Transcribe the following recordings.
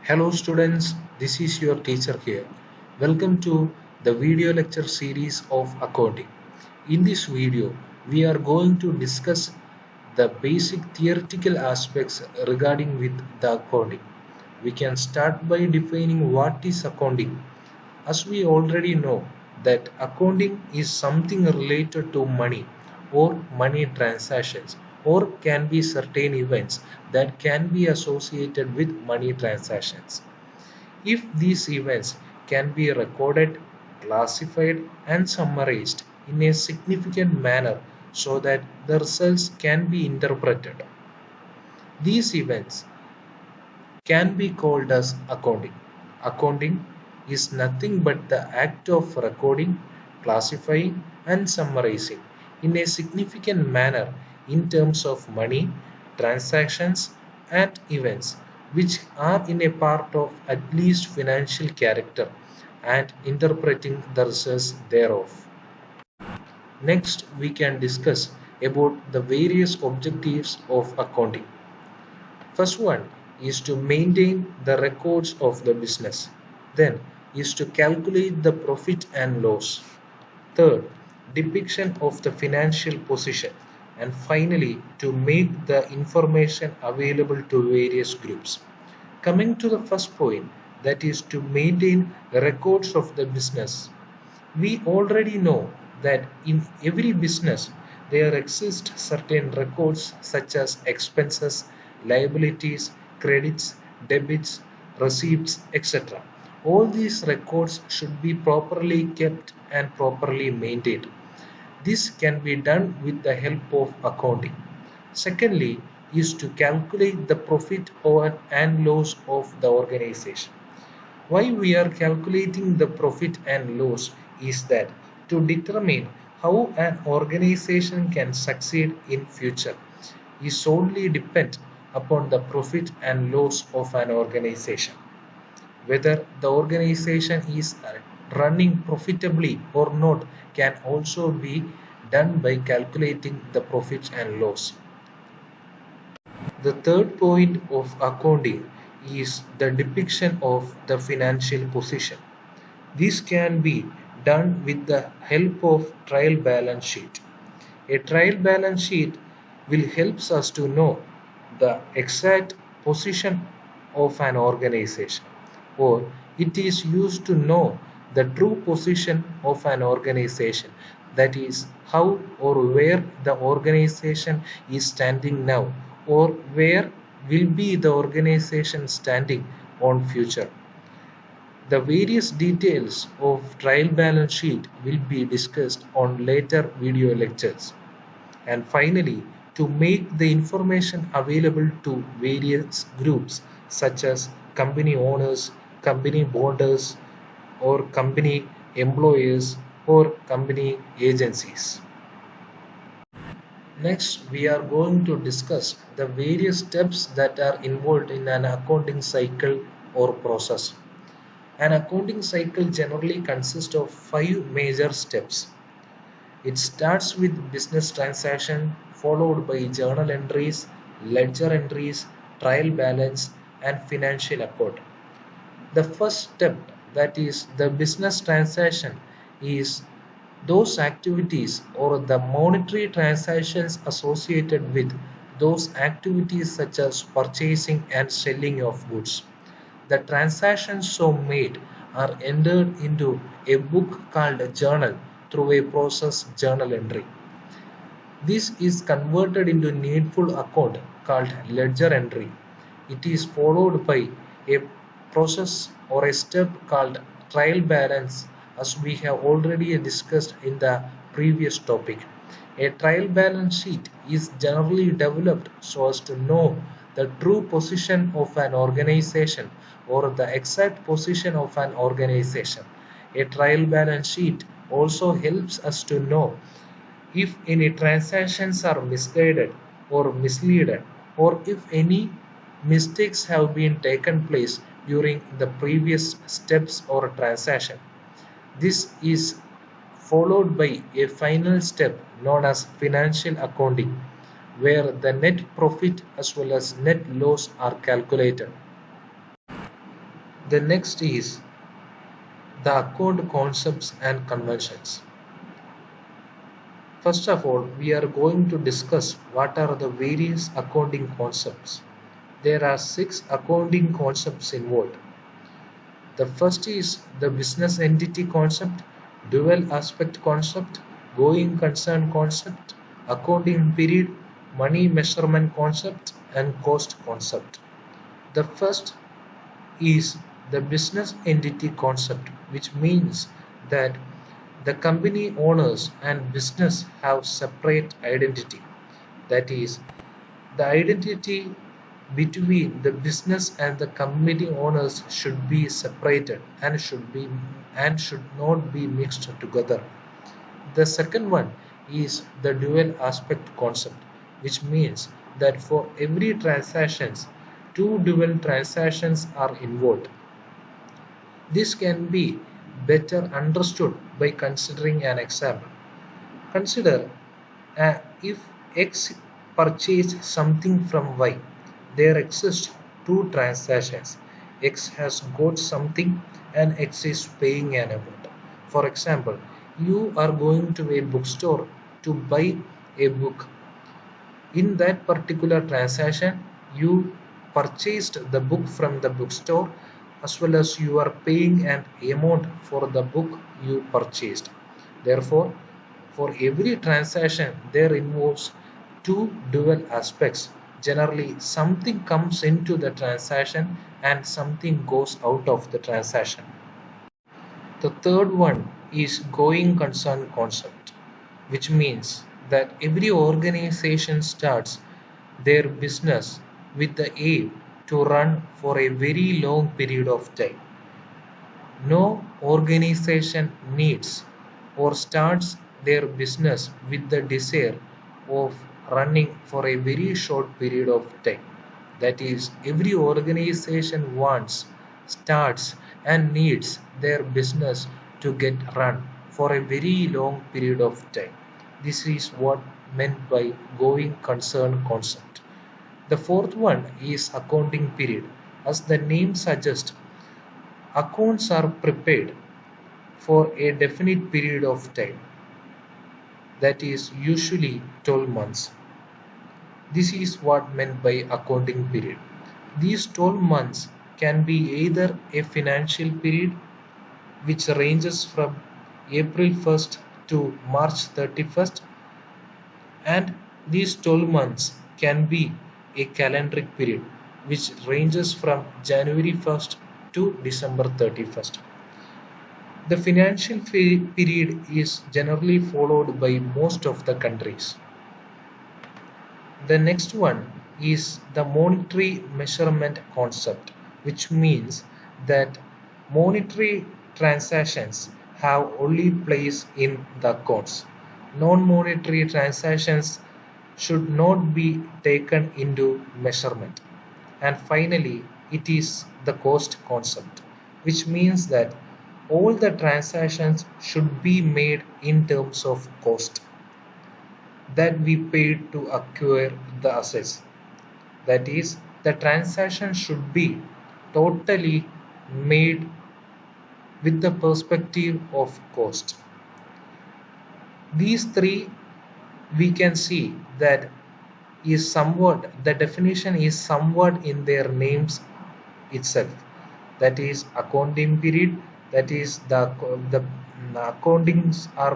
Hello students, this is your teacher here. Welcome to the video lecture series of accounting. In this video, we are going to discuss the basic theoretical aspects regarding with the accounting. We can start by defining what is accounting. As we already know that accounting is something related to money or money transactions or can be certain events that can be associated with money transactions. If these events can be recorded, classified and summarized in a significant manner so that the results can be interpreted, these events can be called as accounting. Accounting is nothing but the act of recording, classifying, and summarizing in a significant manner in terms of money, transactions, and events which are in a part of at least financial character and interpreting the results thereof. Next, we can discuss about the various objectives of accounting. First one is to maintain the records of the business. Then is to calculate the profit and loss. Third, depiction of the financial position. And finally, to make the information available to various groups. Coming to the first point, that is to maintain records of the business. We already know that in every business there exist certain records such as expenses, liabilities, credits, debits, receipts, etc. All these records should be properly kept and properly maintained. This can be done with the help of accounting. Secondly, is to calculate the profit or and loss of the organization. Why we are calculating the profit and loss is that to determine how an organization can succeed in future is solely depend upon the profit and loss of an organization. Whether the organization is running profitably or not can also be done by calculating the profit and loss. The third point of accounting is the depiction of the financial position. This can be done with the help of trial balance sheet. A trial balance sheet will help us to know the exact position of an organization, or it is used to know the true position of an organization, that is how or where the organization is standing now or where will be the organization standing on future. The various details of trial balance sheet will be discussed on later video lectures. And finally, to make the information available to various groups such as company owners, company bonders, or company employees, or company agencies. Next, we are going to discuss the various steps that are involved in an accounting cycle or process. An accounting cycle generally consists of 5 major steps. It starts with business transaction, followed by journal entries, ledger entries, trial balance, and financial account. The first step, that is the business transaction, is those activities or the monetary transactions associated with those activities such as purchasing and selling of goods. The transactions so made are entered into a book called a journal through a process journal entry. This is converted into needful account called ledger entry. It is followed by a process or a step called trial balance, as we have already discussed in the previous topic. A trial balance sheet is generally developed so as to know the true position of an organization or the exact position of an organization. A trial balance sheet also helps us to know if any transactions are misguided or misleaded, or if any mistakes have been taken place during the previous steps or transaction. This is followed by a final step known as financial accounting, where the net profit as well as net loss are calculated. The next is the account concepts and conventions. First of all, we are going to discuss what are the various accounting concepts. There are 6 accounting concepts involved. The first is the business entity concept, dual aspect concept, going concern concept, accounting period, money measurement concept, and cost concept. The first is the business entity concept, which means that the company owners and business have separate identity. That is, the identity between the business and the company owners should be separated and should not be mixed together. The second one is the dual aspect concept, which means that for every transactions, two dual transactions are involved. This can be better understood by considering an example. Consider if X purchased something from Y, there exist two transactions. X has got something and X is paying an amount. For example, you are going to a bookstore to buy a book. In that particular transaction, you purchased the book from the bookstore as well as you are paying an amount for the book you purchased. Therefore, for every transaction, there involves two dual aspects. Generally, something comes into the transaction and something goes out of the transaction. The third one is going concern concept, which means that every organization starts their business with the aim to run for a very long period of time. No organization needs or starts their business with the desire of running for a very short period of time. That is, every organization wants, starts, and needs their business to get run for a very long period of time. This is what meant by going concern concept. The fourth one is accounting period. As the name suggests, accounts are prepared for a definite period of time, that is usually 12 months. This is what meant by accounting period. These 12 months can be either a financial period, which ranges from April 1st to March 31st, and these 12 months can be a calendric period, which ranges from January 1st to December 31st. The financial period is generally followed by most of the countries. The next one is the monetary measurement concept, which means that monetary transactions have only place in the accounts. Non-monetary transactions should not be taken into measurement. And finally, it is the cost concept, which means that all the transactions should be made in terms of cost that we paid to acquire the assets. That is, the transaction should be totally made with the perspective of cost. These three we can see that is somewhat the definition is somewhat in their names itself. That is accounting period, that is the accounts are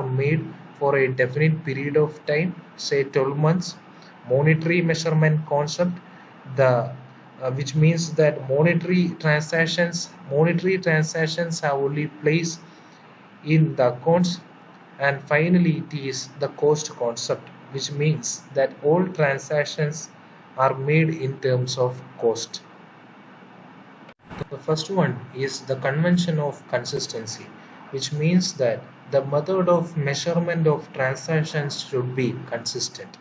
made for a definite period of time, say 12 months. Monetary measurement concept, the which means that monetary transactions have only place in the accounts. And finally, it is the cost concept, which means that all transactions are made in terms of cost. The first one is the convention of consistency, which means that the method of measurement of transactions should be consistent.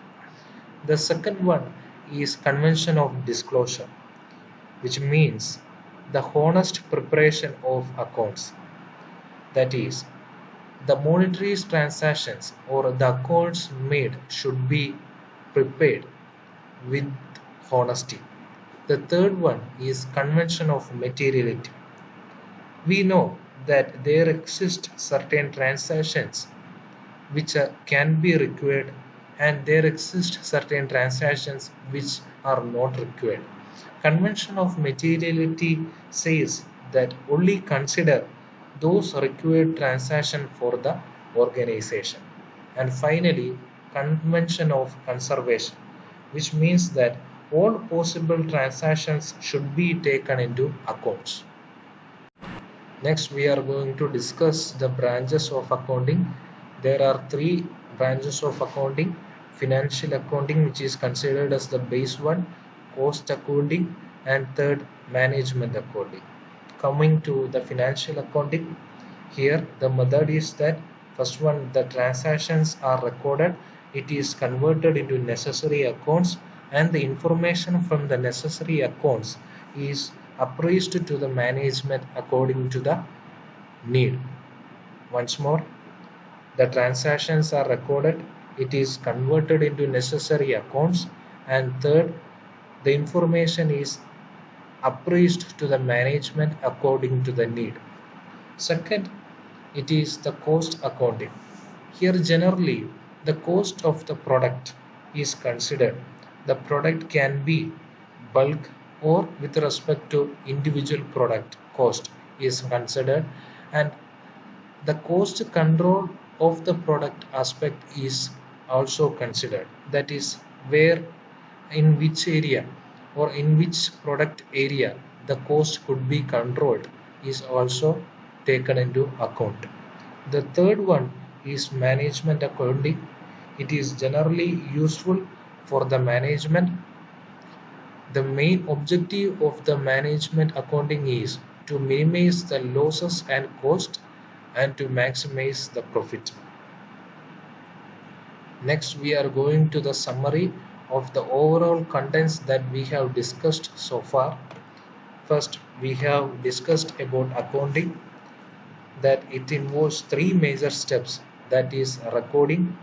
The second one is convention of disclosure, which means the honest preparation of accounts. That is, the monetary transactions or the accounts made should be prepared with honesty. The third one is convention of materiality. We know that there exist certain transactions which can be required, and there exist certain transactions which are not required. Convention of materiality says that only consider those required transactions for the organization. And finally, convention of conservation, which means that all possible transactions should be taken into accounts. Next, we are going to discuss the branches of accounting. There are three branches of accounting: financial accounting, which is considered as the base one, cost accounting, and third, management accounting. Coming to the financial accounting, here the method is that first one, the transactions are recorded, it is converted into necessary accounts, and the information from the necessary accounts is appraised to the management according to the need. Once more, the transactions are recorded, it is converted into necessary accounts, and third, the information is appraised to the management according to the need. Second, it is the cost accounting. Here generally the cost of the product is considered. The product can be bulk or with respect to individual product cost is considered, and the cost control of the product aspect is also considered. That is where, in which area or in which product area the cost could be controlled is also taken into account. The third one is management accounting. It is generally useful for the management. The main objective of the management accounting is to minimize the losses and cost and to maximize the profit. Next, we are going to the summary of the overall contents that we have discussed so far. First, we have discussed about accounting, that it involves three major steps, that is recording,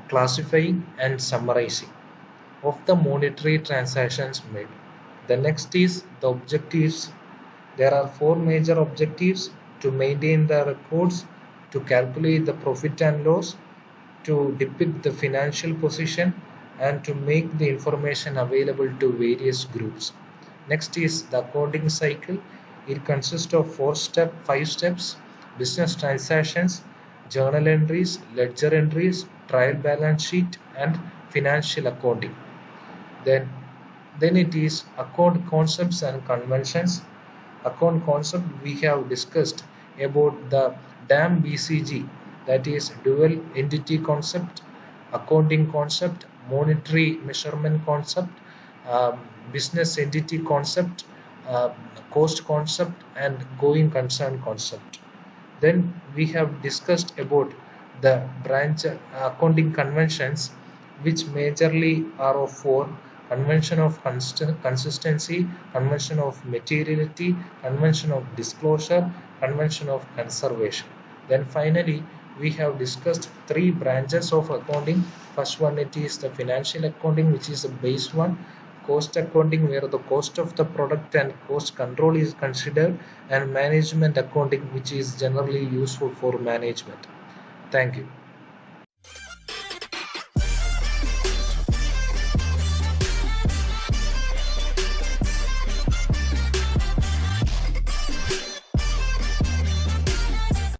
classifying, and summarizing of the monetary transactions made. The next is the objectives. There are four major objectives: to maintain the records, to calculate the profit and loss, to depict the financial position, and to make the information available to various groups. Next is the accounting cycle. It consists of five steps: business transactions, journal entries, ledger entries, trial balance sheet, and financial accounting. Then, then it is account concepts and conventions. Account concept, we have discussed about the DAM BCG, that is dual entity concept, accounting concept, monetary measurement concept, business entity concept, uh, cost concept, and going concern concept. Then we have discussed about the branch accounting conventions, which majorly are of four: convention of consistency, convention of materiality, convention of disclosure, convention of conservation. Then finally, we have discussed three branches of accounting. First one, it is the financial accounting, which is the base one; cost accounting, where the cost of the product and cost control is considered; and management accounting, which is generally useful for management. Thank you.